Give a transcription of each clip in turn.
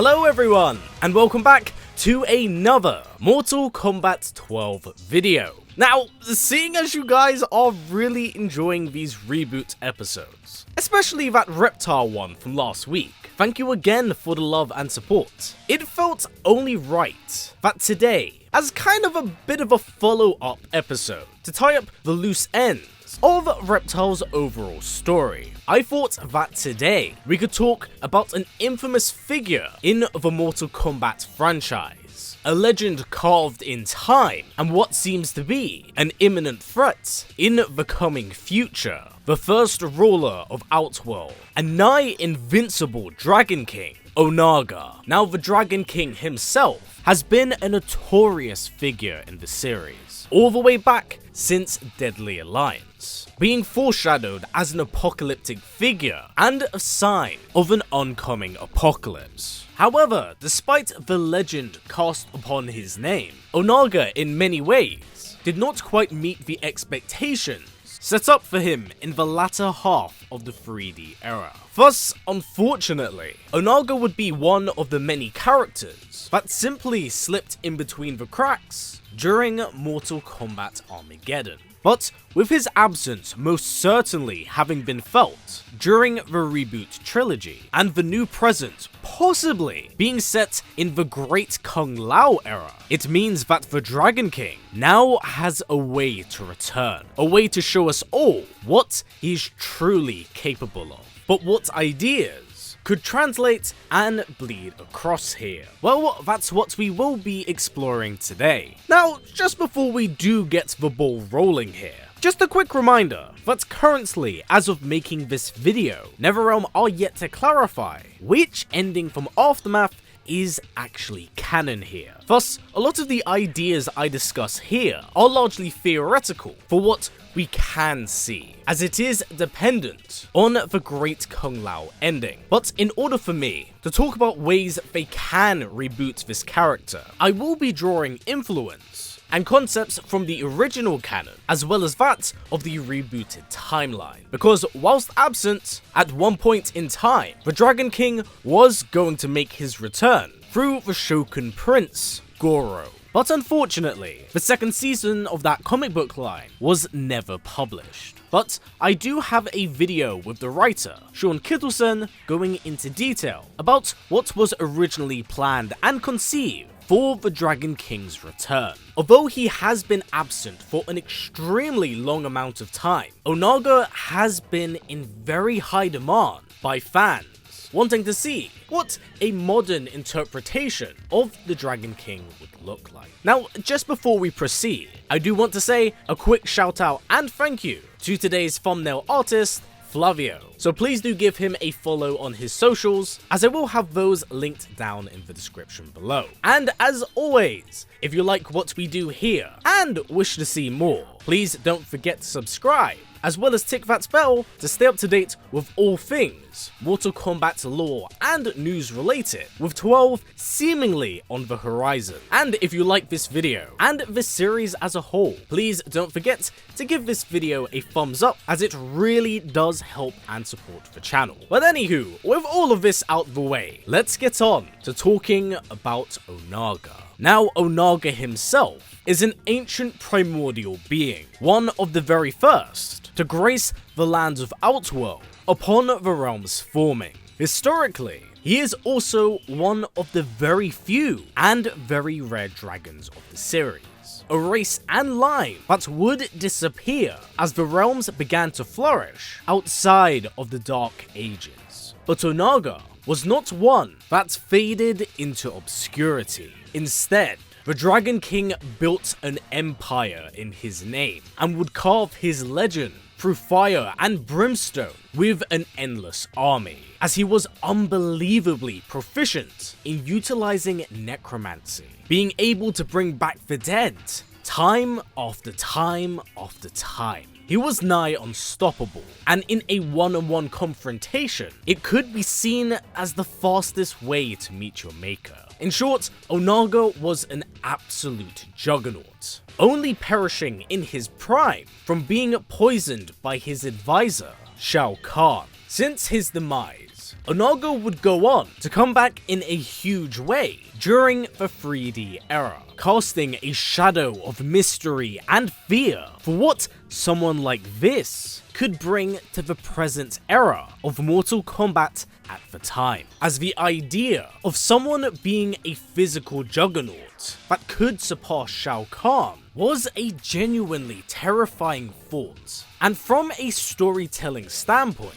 Hello everyone, and welcome back to another Mortal Kombat 12 video. Now, seeing as you guys are really enjoying these reboot episodes, especially that Reptile one from last week, thank you again for the love and support. It felt only right that today, as kind of a bit of a follow-up episode, to tie up the loose ends of Reptile's overall story, I thought that today we could talk about an infamous figure in the Mortal Kombat franchise, a legend carved in time, and what seems to be an imminent threat in the coming future, the first ruler of Outworld, a nigh invincible Dragon King, Onaga. Now, the Dragon King himself has been a notorious figure in the series, all the way back since Deadly Alliance, being foreshadowed as an apocalyptic figure and a sign of an oncoming apocalypse. However, despite the legend cast upon his name, Onaga in many ways did not quite meet the expectations set up for him in the latter half of the 3D era. Thus, unfortunately, Onaga would be one of the many characters that simply slipped in between the cracks during Mortal Kombat Armageddon. But with his absence most certainly having been felt during the reboot trilogy, and the new present possibly being set in the Great Kung Lao era, it means that the Dragon King now has a way to return, a way to show us all what he's truly capable of. But what ideas could translate and bleed across here? Well, that's what we will be exploring today. Now, just before we do get the ball rolling here, just a quick reminder that currently, as of making this video, NetherRealm are yet to clarify which ending from Aftermath is actually canon here. Thus, a lot of the ideas I discuss here are largely theoretical for what we can see, as it is dependent on the Great Kung Lao ending. But in order for me to talk about ways they can reboot this character, I will be drawing influence and concepts from the original canon, as well as that of the rebooted timeline. Because whilst absent at one point in time, the Dragon King was going to make his return through the Shogun Prince, Goro. But unfortunately, the second season of that comic book line was never published. But I do have a video with the writer, Sean Kittleson, going into detail about what was originally planned and conceived for the Dragon King's return. Although he has been absent for an extremely long amount of time, Onaga has been in very high demand by fans wanting to see what a modern interpretation of the Dragon King would look like. Now, just before we proceed, I do want to say a quick shout out and thank you to today's thumbnail artist, Flavio. So please do give him a follow on his socials, as I will have those linked down in the description below. And as always, if you like what we do here and wish to see more, please don't forget to subscribe, as well as tick that bell to stay up to date with all things Mortal Kombat lore and news related, with 12 seemingly on the horizon. And if you like this video and this series as a whole, please don't forget to give this video a thumbs up, as it really does help and support the channel. But anywho, with all of this out the way, let's get on to talking about Onaga. Now, Onaga himself is an ancient primordial being, one of the very first to grace the lands of Outworld upon the realm's forming. Historically, he is also one of the very few and very rare dragons of the series, a race and line that would disappear as the realms began to flourish outside of the Dark Ages. But Onaga was not one that faded into obscurity. Instead, the Dragon King built an empire in his name and would carve his legend through fire and brimstone with an endless army, as he was unbelievably proficient in utilizing necromancy, being able to bring back the dead time after time after time. He was nigh unstoppable, and in a one-on-one confrontation, it could be seen as the fastest way to meet your maker. In short, Onaga was an absolute juggernaut, only perishing in his prime from being poisoned by his advisor, Shao Kahn. Since his demise, Onaga would go on to come back in a huge way during the 3D era, casting a shadow of mystery and fear for what someone like this could bring to the present era of Mortal Kombat at the time, as the idea of someone being a physical juggernaut that could surpass Shao Kahn was a genuinely terrifying thought. And from a storytelling standpoint,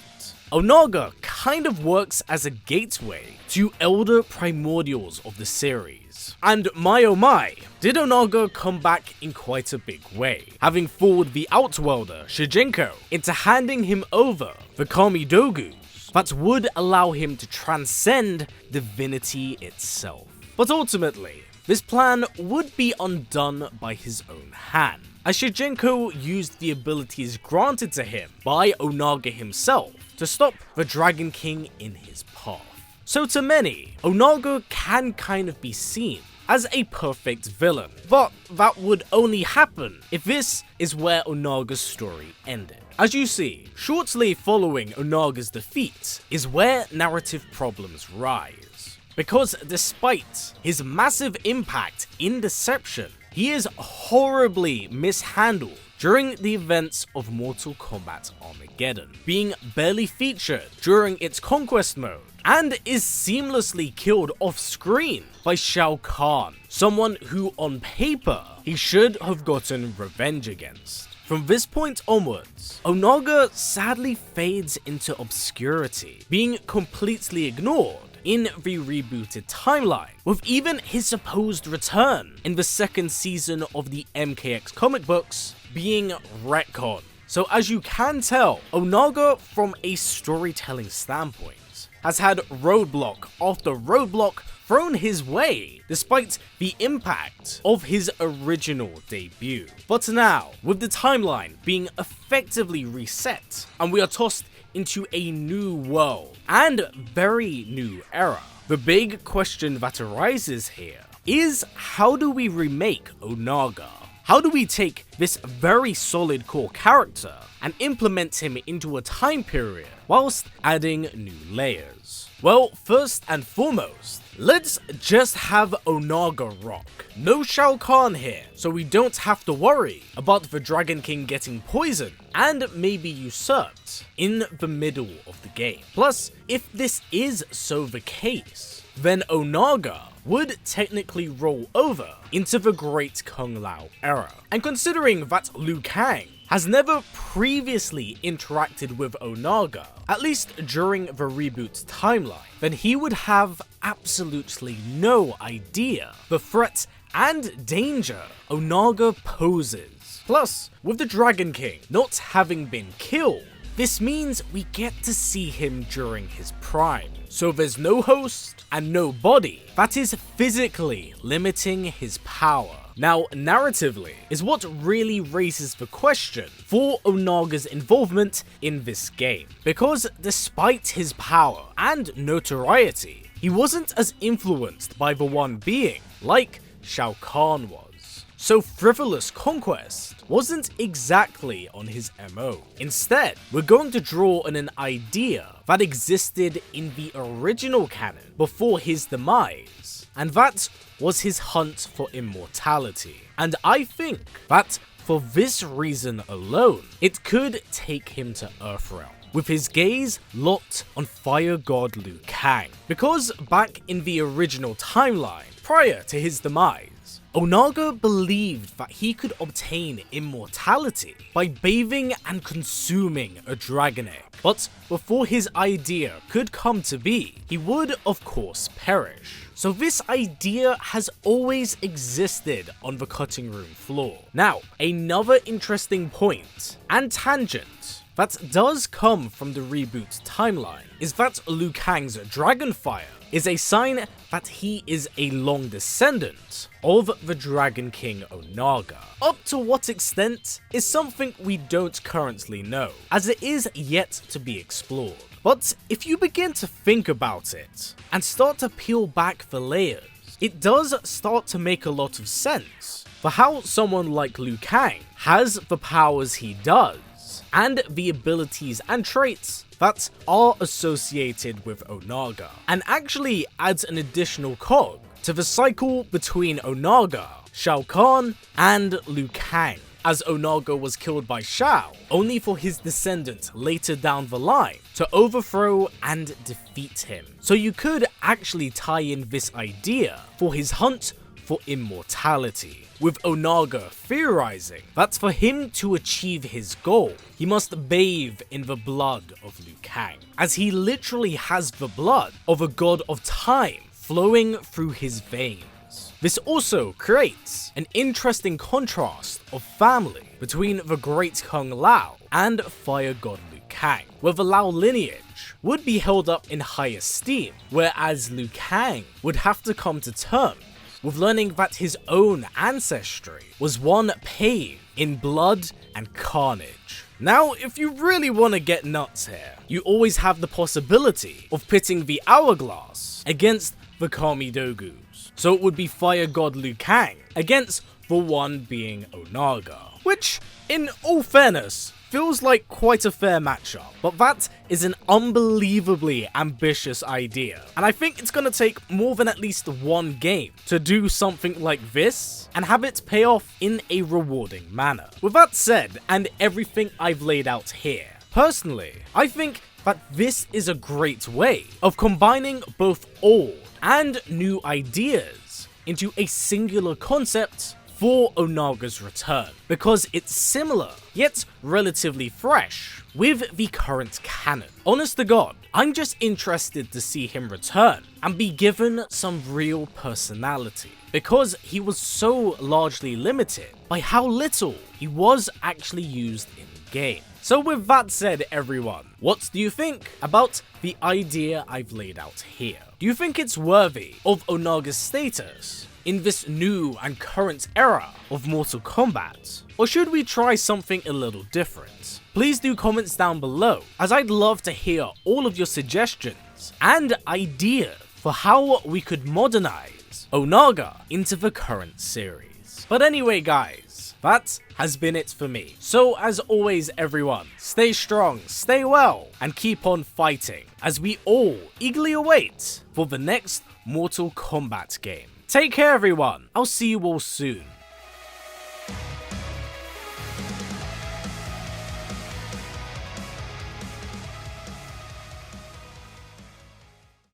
Onaga kind of works as a gateway to elder primordials of the series. And my oh my, did Onaga come back in quite a big way, having fooled the outworlder Shujinko into handing him over the Kamidogus that would allow him to transcend divinity itself. But ultimately, this plan would be undone by his own hand, as Shujinko used the abilities granted to him by Onaga himself to stop the Dragon King in his path. So to many, Onaga can kind of be seen as a perfect villain, but that would only happen if this is where Onaga's story ended. As you see, shortly following Onaga's defeat is where narrative problems rise, because despite his massive impact in Deception, he is horribly mishandled during the events of Mortal Kombat Armageddon, being barely featured during its conquest mode, and is seamlessly killed off screen by Shao Kahn, someone who on paper he should have gotten revenge against. From this point onwards, Onaga sadly fades into obscurity, being completely ignored in the rebooted timeline, with even his supposed return in the second season of the MKX comic books being retconned. So as you can tell, Onaga from a storytelling standpoint has had roadblock after roadblock thrown his way, despite the impact of his original debut. But now, with the timeline being effectively reset, and we are tossed into a new world and very new era, the big question that arises here is, how do we remake Onaga? How do we take this very solid core character and implement him into a time period whilst adding new layers? Well, first and foremost, let's just have Onaga rock. No Shao Kahn here, so we don't have to worry about the Dragon King getting poisoned and maybe usurped in the middle of the game. Plus, if this is so the case, then Onaga would technically roll over into the Great Kung Lao era. And considering that Liu Kang has never previously interacted with Onaga, at least during the reboot timeline, then he would have absolutely no idea the threat and danger Onaga poses. Plus, with the Dragon King not having been killed, this means we get to see him during his prime. So there's no host and no body that is physically limiting his power. Now, narratively is what really raises the question for Onaga's involvement in this game, because despite his power and notoriety, he wasn't as influenced by the One Being like Shao Kahn was. So frivolous conquest wasn't exactly on his MO. Instead, we're going to draw on an idea that existed in the original canon before his demise, and that was his hunt for immortality. And I think that for this reason alone, it could take him to Earthrealm, with his gaze locked on Fire God Liu Kang. Because back in the original timeline, prior to his demise, Onaga believed that he could obtain immortality by bathing and consuming a dragon egg. But before his idea could come to be, he would of course perish. So this idea has always existed on the cutting room floor. Now, another interesting point and tangent that does come from the reboot timeline is that Liu Kang's Dragonfire is a sign that he is a long descendant of the Dragon King Onaga. Up to what extent is something we don't currently know, as it is yet to be explored. But if you begin to think about it and start to peel back the layers, it does start to make a lot of sense for how someone like Liu Kang has the powers he does, skills and the abilities and traits that are associated with Onaga, and actually adds an additional cog to the cycle between Onaga, Shao Kahn, and Liu Kang, as Onaga was killed by Shao, only for his descendant later down the line to overthrow and defeat him. So you could actually tie in this idea for his hunt for immortality, with Onaga theorizing that for him to achieve his goal, he must bathe in the blood of Liu Kang, as he literally has the blood of a god of time flowing through his veins. This also creates an interesting contrast of family between the Great Kung Lao and Fire God Liu Kang, where the Lao lineage would be held up in high esteem, whereas Liu Kang would have to come to terms with learning that his own ancestry was one paved in blood and carnage. Now, if you really want to get nuts here, you always have the possibility of pitting the hourglass against the Kamidogus. So it would be Fire God Liu Kang against the one being Onaga, which, in all fairness, feels like quite a fair matchup, but that is an unbelievably ambitious idea, and I think it's gonna take more than at least one game to do something like this and have it pay off in a rewarding manner. With that said, and everything I've laid out here, personally, I think that this is a great way of combining both old and new ideas into a singular concept for Onaga's return, because it's similar, yet relatively fresh, with the current canon. Honest to God, I'm just interested to see him return and be given some real personality, because he was so largely limited by how little he was actually used in game. So with that said, everyone, what do you think about the idea I've laid out here? Do you think it's worthy of Onaga's status in this new and current era of Mortal Kombat? Or should we try something a little different? Please do comments down below, as I'd love to hear all of your suggestions and ideas for how we could modernize Onaga into the current series. But anyway guys, that has been it for me. So as always everyone, stay strong, stay well, and keep on fighting, as we all eagerly await for the next Mortal Kombat game. Take care everyone, I'll see you all soon.